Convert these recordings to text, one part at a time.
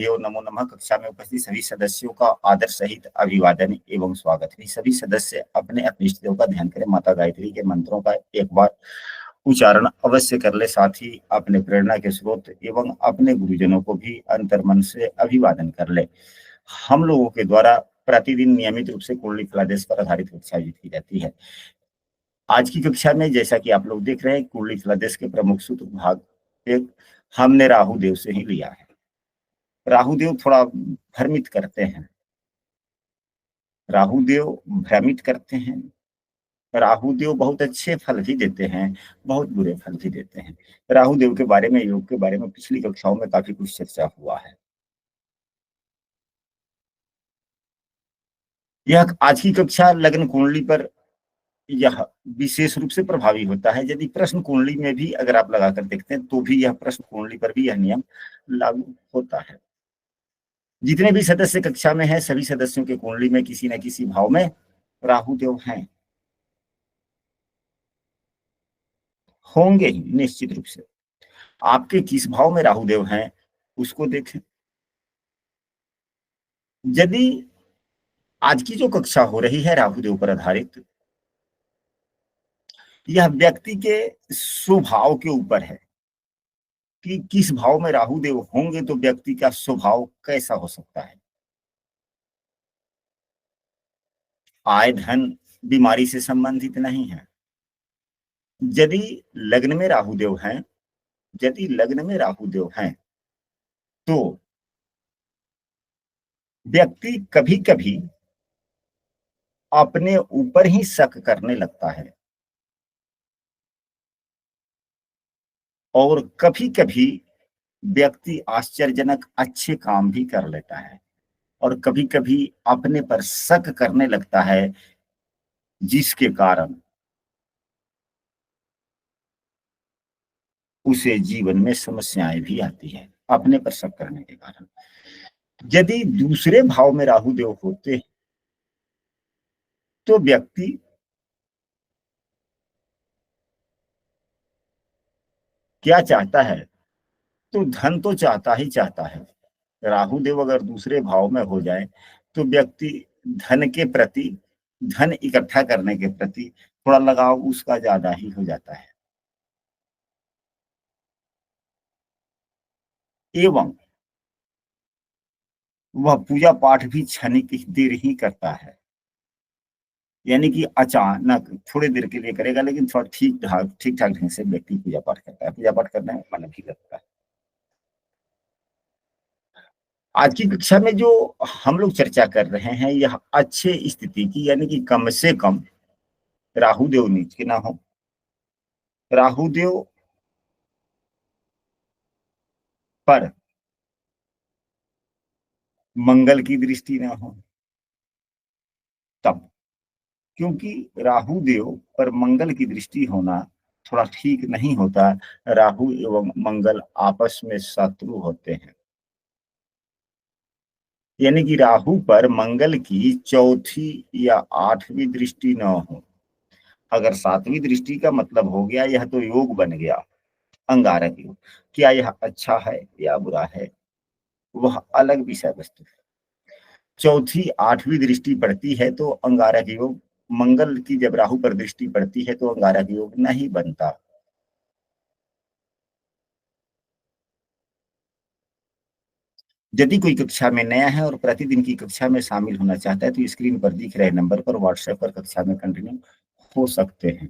नमो नमः। कक्षा में उपस्थित सभी सदस्यों का आदर सहित अभिवादन एवं स्वागत है। सभी सदस्य अपने अपने इष्ट देव का ध्यान करें। माता गायत्री के मंत्रों का एक बार उच्चारण अवश्य कर ले। साथ ही अपने प्रेरणा के स्रोत एवं अपने गुरुजनों को भी अंतर्मन से अभिवादन कर ले। हम लोगों के द्वारा प्रतिदिन नियमित रूप से कुंडली फलादेश पर आधारित कक्षा आयोजित की जाती है। आज की कक्षा में जैसा कि आप लोग देख रहे हैं, कुंडली फलादेश के प्रमुख सूत्र भाग एक हमने राहु देव से ही लिया है। राहुदेव थोड़ा भ्रमित करते हैं। राहुदेव भ्रमित करते हैं। राहुदेव बहुत अच्छे फल भी देते हैं, बहुत बुरे फल भी देते हैं। राहुदेव के बारे में, योग के बारे में पिछली कक्षाओं में काफी कुछ चर्चा हुआ है। यह आज की कक्षा लग्न कुंडली पर यह विशेष रूप से प्रभावी होता है। यदि प्रश्न कुंडली में भी अगर आप लगाकर देखते हैं तो भी यह प्रश्न कुंडली पर भी यह नियम लागू होता है। जितने भी सदस्य कक्षा में हैं, सभी सदस्यों के कुंडली में किसी न किसी भाव में राहुदेव हैं, होंगे ही निश्चित रूप से। आपके किस भाव में राहुदेव हैं उसको देखें। यदि आज की जो कक्षा हो रही है राहुदेव पर आधारित, यह व्यक्ति के स्वभाव के ऊपर है कि किस भाव में राहुदेव होंगे तो व्यक्ति का स्वभाव कैसा हो सकता है। आय धन बीमारी से संबंधित नहीं है। यदि लग्न में राहुदेव हैं, यदि लग्न में राहुदेव हैं तो व्यक्ति कभी कभी अपने ऊपर ही शक करने लगता है और कभी कभी व्यक्ति आश्चर्यजनक अच्छे काम भी कर लेता है और कभी कभी अपने पर शक करने लगता है, जिसके कारण उसे जीवन में समस्याएं भी आती है अपने पर शक करने के कारण। यदि दूसरे भाव में राहुदेव होते तो व्यक्ति क्या चाहता है, तो धन तो चाहता ही चाहता है। राहुदेव अगर दूसरे भाव में हो जाए तो व्यक्ति धन के प्रति, धन इकट्ठा करने के प्रति थोड़ा लगाव उसका ज्यादा ही हो जाता है। एवं वह पूजा पाठ भी क्षणिक देर ही करता है, यानी कि अचानक थोड़ी देर के लिए करेगा, लेकिन थोड़ा ठीक ठाक ढंग से व्यक्ति पूजा पाठ करता है, पूजा पाठ करने में मन भी लगता है। आज की कक्षा में जो हम लोग चर्चा कर रहे हैं यह अच्छे स्थिति की, यानी कि कम से कम राहुदेव नीच के ना हो, राहुदेव पर मंगल की दृष्टि ना हो तब, क्योंकि राहु देव पर मंगल की दृष्टि होना थोड़ा ठीक नहीं होता। राहु एवं मंगल आपस में शत्रु होते हैं, यानी कि राहु पर मंगल की चौथी या आठवीं दृष्टि न हो। अगर सातवीं दृष्टि का मतलब हो गया यह तो योग बन गया, अंगारक योग। क्या यह अच्छा है या बुरा है वह अलग विषय वस्तु है। चौथी आठवीं दृष्टि पड़ती है तो अंगारक योग, मंगल की जब राहु पर दृष्टि पड़ती है तो अंगारक योग नहीं बनता। यदि कोई कक्षा में नया है और प्रतिदिन की कक्षा में शामिल होना चाहता है तो स्क्रीन पर दिख रहे नंबर पर व्हाट्सएप पर कक्षा में कंटिन्यू हो सकते हैं,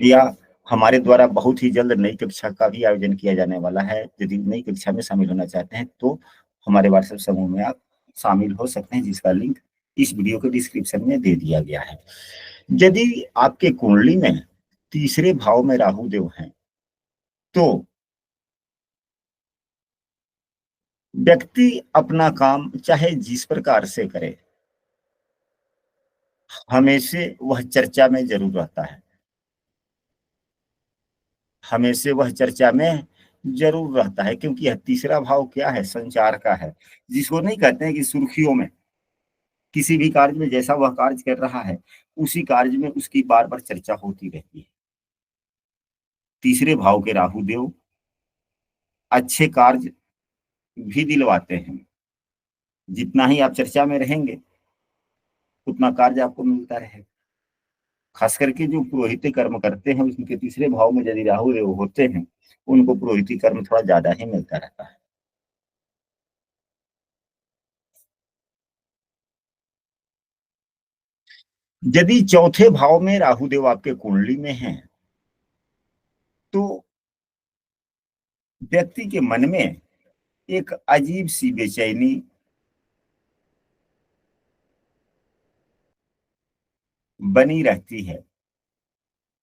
या हमारे द्वारा बहुत ही जल्द नई कक्षा का भी आयोजन किया जाने वाला है। यदि नई कक्षा में शामिल होना चाहते हैं तो हमारे व्हाट्सएप समूह में आप शामिल हो सकते हैं, जिसका लिंक इस वीडियो के डिस्क्रिप्शन में दे दिया गया है। यदि आपके कुंडली में तीसरे भाव में राहु देव हैं तो व्यक्ति अपना काम चाहे जिस प्रकार से करे, हमेशा वह चर्चा में जरूर रहता है, हमेशा वह चर्चा में जरूर रहता है। क्योंकि यह तीसरा भाव क्या है, संचार का है, जिसको नहीं कहते हैं कि सुर्खियों में किसी भी कार्य में जैसा वह कार्य कर रहा है उसी कार्य में उसकी बार बार चर्चा होती रहती है। तीसरे भाव के राहु देव अच्छे कार्य भी दिलवाते हैं। जितना ही आप चर्चा में रहेंगे, उतना कार्य आपको मिलता रहेगा। खास करके जो पुरोहित कर्म करते हैं, उनके तीसरे भाव में यदि राहु देव होते हैं, उनको पुरोहित कर्म थोड़ा ज्यादा ही मिलता रहता है। यदि चौथे भाव में राहु देव आपके कुंडली में हैं, तो व्यक्ति के मन में एक अजीब सी बेचैनी बनी रहती है,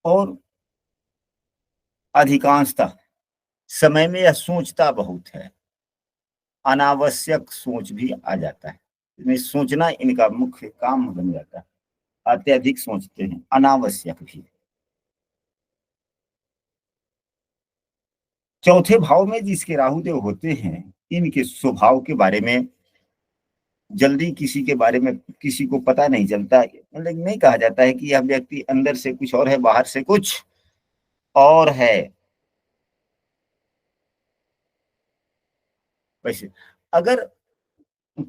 और अधिकांशतः समय में यह सोचता बहुत है। अनावश्यक सोच भी आ जाता है, इन्हें सोचना इनका मुख्य काम बन जाता है। अत्यधिक सोचते हैं, अनावश्यक भी। चौथे भाव में जिसके राहु देव होते हैं, इनके स्वभाव के बारे में जल्दी किसी के बारे में किसी को पता नहीं चलता। मतलब नहीं कहा जाता है कि यह व्यक्ति अंदर से कुछ और है, बाहर से कुछ और है। वैसे अगर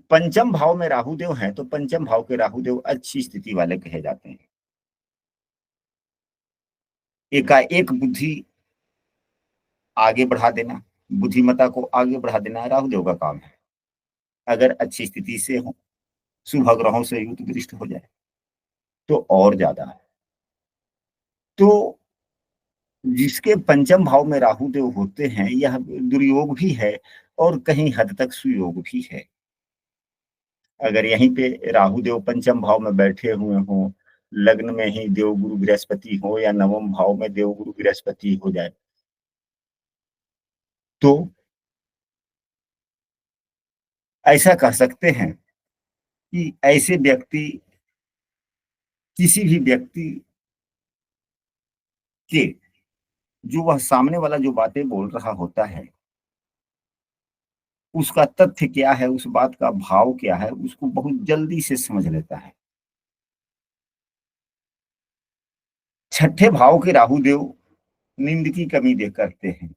पंचम भाव में राहुदेव हैं, तो पंचम भाव के राहुदेव अच्छी स्थिति वाले कहे जाते हैं। एकाएक बुद्धि आगे बढ़ा देना, बुद्धिमता को आगे बढ़ा देना राहुदेव का काम है। अगर अच्छी स्थिति से हो, शुभ ग्रहों से युक्त दृष्ट हो जाए, तो और ज्यादा है। तो जिसके पंचम भाव में राहु देव होते हैं, यह दुर्योग भी है और कहीं हद तक सुयोग भी है। अगर यहीं पे राहु देव पंचम भाव में बैठे हुए हों, लग्न में ही देवगुरु बृहस्पति हो या नवम भाव में देवगुरु बृहस्पति हो जाए, तो ऐसा कह सकते हैं कि ऐसे व्यक्ति किसी भी व्यक्ति के जो वह सामने वाला जो बातें बोल रहा होता है, उसका तथ्य क्या है, उस बात का भाव क्या है, उसको बहुत जल्दी से समझ लेता है। छठे भाव के राहु देव नींद की कमी देख करते हैं,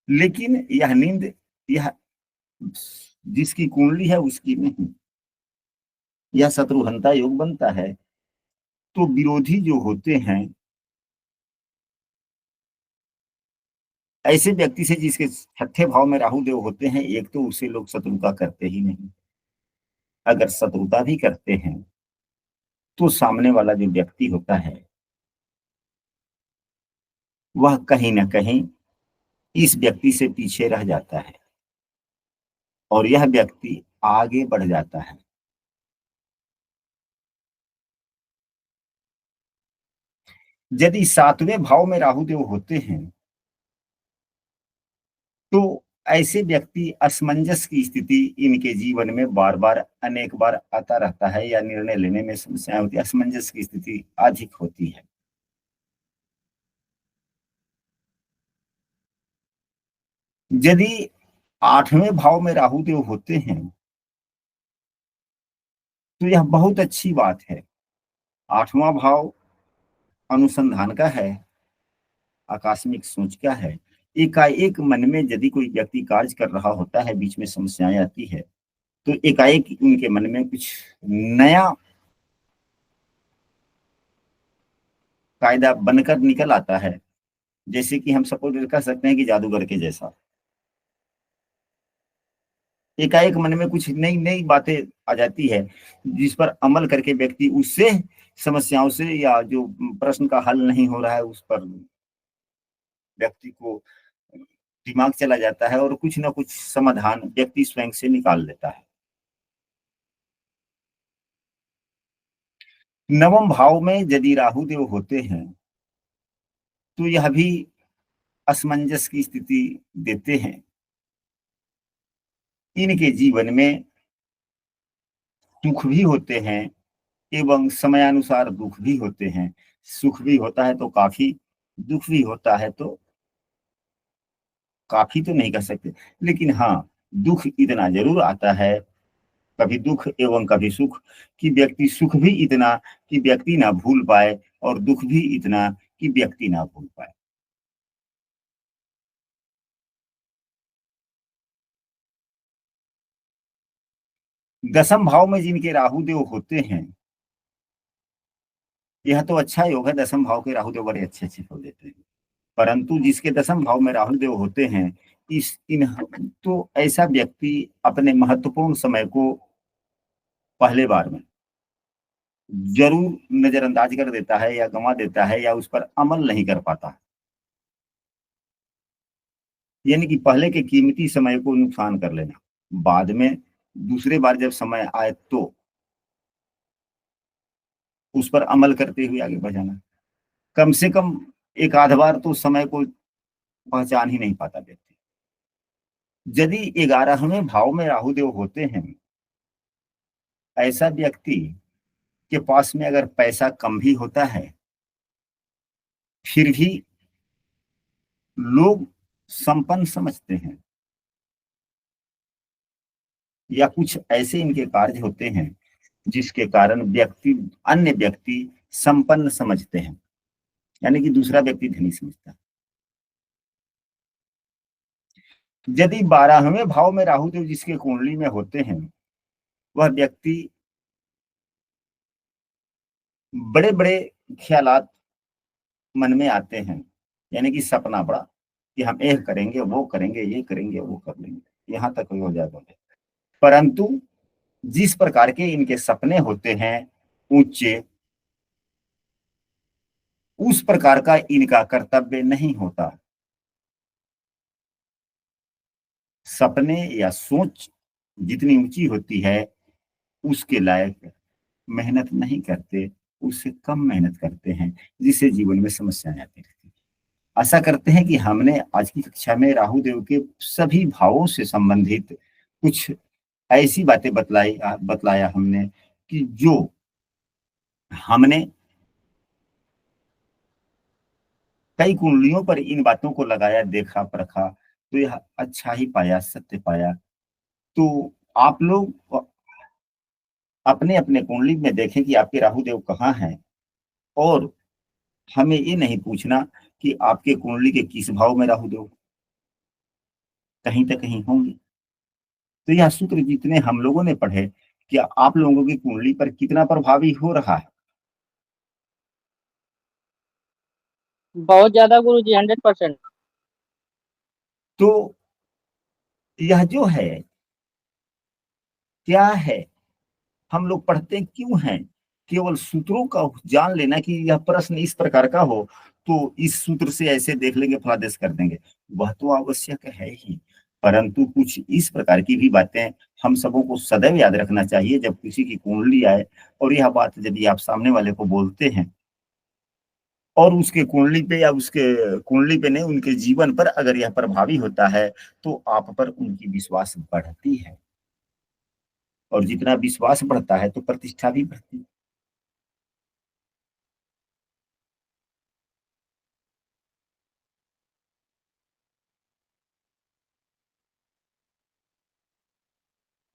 लेकिन यह नींद यह जिसकी कुंडली है उसकी नहीं। यह शत्रुहंता योग बनता है। तो विरोधी जो होते हैं, ऐसे व्यक्ति से जिसके छठे भाव में राहु देव होते हैं, एक तो उसे लोग शत्रुता करते ही नहीं। अगर शत्रुता भी करते हैं, तो सामने वाला जो व्यक्ति होता है, वह कहीं ना कहीं इस व्यक्ति से पीछे रह जाता है और यह व्यक्ति आगे बढ़ जाता है। यदि सातवें भाव में राहु देव होते हैं, तो ऐसे व्यक्ति असमंजस की स्थिति इनके जीवन में बार बार अनेक बार आता रहता है, या निर्णय लेने में समस्याएं होती है, असमंजस की स्थिति अधिक होती है। यदि आठवें भाव में राहु देव होते हैं, तो यह बहुत अच्छी बात है। आठवां भाव अनुसंधान का है, आकस्मिक सोच का है। एकाएक मन में यदि कोई व्यक्ति कार्य कर रहा होता है, बीच में समस्याएं आती है, तो एकाएक उनके मन में कुछ नया कायदा बनकर निकल आता है। जैसे कि हम सपोज कर सकते हैं कि जादूगर के जैसा एकाएक मन में कुछ नई नई बातें आ जाती है, जिस पर अमल करके व्यक्ति उससे समस्याओं से, या जो प्रश्न का हल नहीं हो रहा है उस पर व्यक्ति को दिमाग चला जाता है और कुछ ना कुछ समाधान व्यक्ति स्वयं से निकाल लेता है। नवम भाव में यदि राहु देव होते हैं, तो यह भी असमंजस की स्थिति देते हैं। इनके जीवन में सुख भी होते हैं एवं समयानुसार दुख भी होते हैं। सुख भी होता है तो काफी, दुख भी होता है तो काफी तो नहीं कह सकते, लेकिन हाँ, दुख इतना जरूर आता है, कभी दुख एवं कभी सुख, कि व्यक्ति सुख भी इतना कि व्यक्ति ना भूल पाए और दुख भी इतना कि व्यक्ति ना भूल पाए। दसम भाव में जिनके राहु देव होते हैं, यह तो अच्छा योग है, दसम भाव के राहु देव बड़े अच्छे अच्छे फल देते हैं। परंतु जिसके दसम भाव में राहु देव होते हैं, इस इन तो ऐसा व्यक्ति अपने महत्वपूर्ण समय को पहले बार में जरूर नजरअंदाज कर देता है या गंवा देता है या उस पर अमल नहीं कर पाता। यानी कि पहले के कीमती समय को नुकसान कर लेना, बाद में दूसरे बार जब समय आए तो उस पर अमल करते हुए आगे बढ़ जाना। कम से कम एक आध बार तो समय को पहचान ही नहीं पाता व्यक्ति। यदि 11वें भाव में राहु देव होते हैं, ऐसा व्यक्ति के पास में अगर पैसा कम भी होता है, फिर भी लोग संपन्न समझते हैं, या कुछ ऐसे इनके कार्य होते हैं जिसके कारण अन्य व्यक्ति संपन्न समझते हैं, यानी कि दूसरा व्यक्ति धनी समझता है। यदि 12वें भाव में राहु देव जिसके कुंडली में होते हैं, वह व्यक्ति बड़े बड़े ख्यालात मन में आते हैं, यानी कि सपना बड़ा कि हम ये करेंगे, वो करेंगे, ये करेंगे, वो कर लेंगे, यहाँ तक हो जाता है। परंतु जिस प्रकार के इनके सपने होते हैं ऊंचे, उस प्रकार का इनका कर्तव्य नहीं होता। सपने या सोच जितनी ऊंची होती है, उसके लायक मेहनत नहीं करते, उससे कम मेहनत करते हैं, जिससे जीवन में समस्याएं आती रहती हैं। आशा करते हैं कि हमने आज की कक्षा में राहु देव के सभी भावों से संबंधित कुछ ऐसी बातें बतलाया हमने कि जो हमने कई कुंडलियों पर इन बातों को लगाया, देखा, परखा, तो यह अच्छा ही पाया, सत्य पाया। तो आप लोग अपने अपने कुंडली में देखें कि आपके राहु देव कहाँ हैं, और हमें ये नहीं पूछना कि आपके कुंडली के किस भाव में राहु देव, कहीं तो कहीं होंगे। तो यह सूत्र जितने हम लोगों ने पढ़े, क्या आप लोगों की कुंडली पर कितना प्रभावी हो रहा है? बहुत ज्यादा गुरु जी, 100%। तो यह जो है क्या है, हम लोग पढ़ते क्यों हैं? केवल सूत्रों का जान लेना कि यह प्रश्न इस प्रकार का हो तो इस सूत्र से ऐसे देख लेंगे, फलादेश कर देंगे, वह तो आवश्यक है ही। परंतु कुछ इस प्रकार की भी बातें हम सबों को सदैव याद रखना चाहिए जब किसी की कुंडली आए, और यह बात यदि आप सामने वाले को बोलते हैं और उसके कुंडली पे या उसके कुंडली पे नहीं, उनके जीवन पर अगर यह प्रभावी होता है, तो आप पर उनकी विश्वास बढ़ती है, और जितना विश्वास बढ़ता है तो प्रतिष्ठा भी बढ़ती है।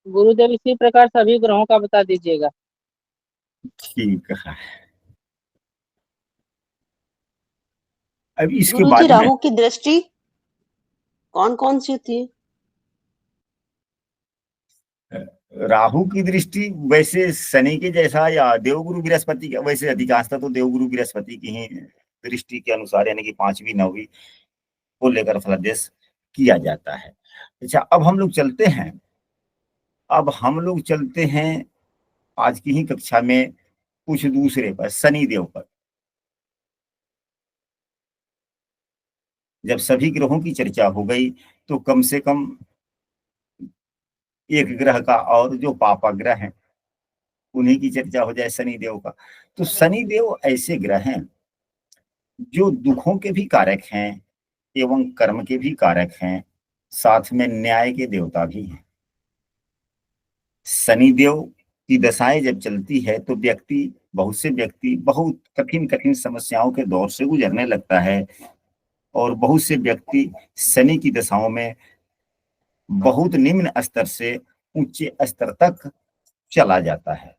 गुरुदेव इसी प्रकार सभी ग्रहों का बता दीजिएगा। ठीक है, अब इसके गुरुजी, बाद में राहु की दृष्टि कौन कौन सी थी? राहु की दृष्टि वैसे शनि के जैसा या देवगुरु बृहस्पति का, वैसे अधिकांशतः तो देवगुरु बृहस्पति की ही दृष्टि के अनुसार, यानी कि 5वीं 9वीं को लेकर फलादेश किया जाता है। अच्छा, अब हम लोग चलते हैं आज की ही कक्षा में कुछ दूसरे पर, शनि देव पर। जब सभी ग्रहों की चर्चा हो गई तो कम से कम एक ग्रह का और जो पापा ग्रह हैं उन्हीं की चर्चा हो जाए, शनि देव का। तो शनि देव ऐसे ग्रह हैं जो दुखों के भी कारक हैं एवं कर्म के भी कारक हैं, साथ में न्याय के देवता भी हैं। शनि देव की दशाएं जब चलती है तो बहुत से व्यक्ति बहुत कठिन कठिन समस्याओं के दौर से गुजरने लगता है, और बहुत से व्यक्ति शनि की दशाओं में बहुत निम्न स्तर से ऊंचे स्तर तक चला जाता है।